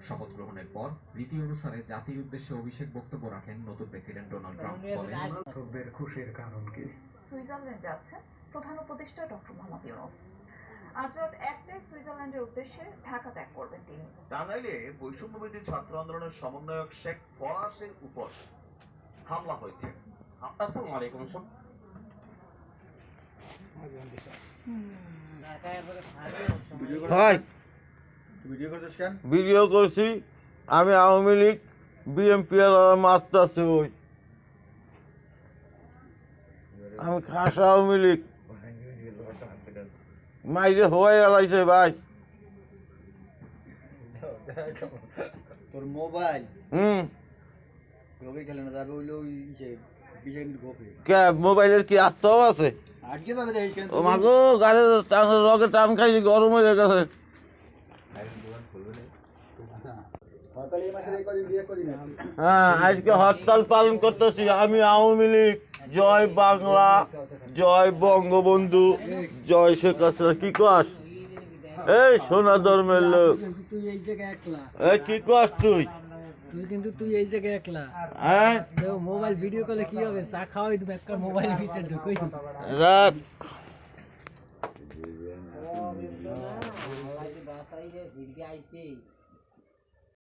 শপথ গ্রহণের পর রীতি অনুসারে জাতির উদ্দেশ্যে অভিষেক বক্তব্য রাখেন নতুন প্রেসিডেন্ট ডোনাল্ড ট্রাম্প। বলেন, খুশির কারণ কি? সুইজারল্যান্ড যাচ্ছেন প্রধান উপদেষ্টা ডক্টর মোহাম্মদ ইউনূস। আজ রাত 1টায় সুইজারল্যান্ডের উদ্দেশ্যে ঢাকা ত্যাগ করবেন তিনি। টাঙ্গাইলে বৈষম্যবিরোধী ছাত্র আন্দোলনের সমন্বয়ক শেখ ফরাসের উপর হামলা হয়েছে। আসসালামু আলাইকুম। ভিডিও করছি আমি আওয়ামী লীগ বিএনপি মারতেছে ওই আমি খাস আওয়ামী লীগ মাইরে হয়ে গেলাইছে ভাই তোর মোবাইল খেলে না যাবে হইলো মোবাইলের কি আত্মাও আছে আটকে যাবে ও মাগো গাড়ির রগে টান খাইছি গরম হয়ে গেছে। হ্যাঁ আজকে হরতাল পালন করতেছি আমি আওয়ামী লীগ। জয় বাংলা, জয় বঙ্গবন্ধু, জয় শেখ হাসিনা। কি কস এই সোনা ধর্মের লোক? তুই এই জায়গায় একলা। এই কি কস তুই? তুই এই জায়গায় একলা। হ্যাঁ মোবাইল ভিডিও কলে কি হবে? চা খাওয়াই তুমি একটা মোবাইল ভিতরে ঢুকই রাখ।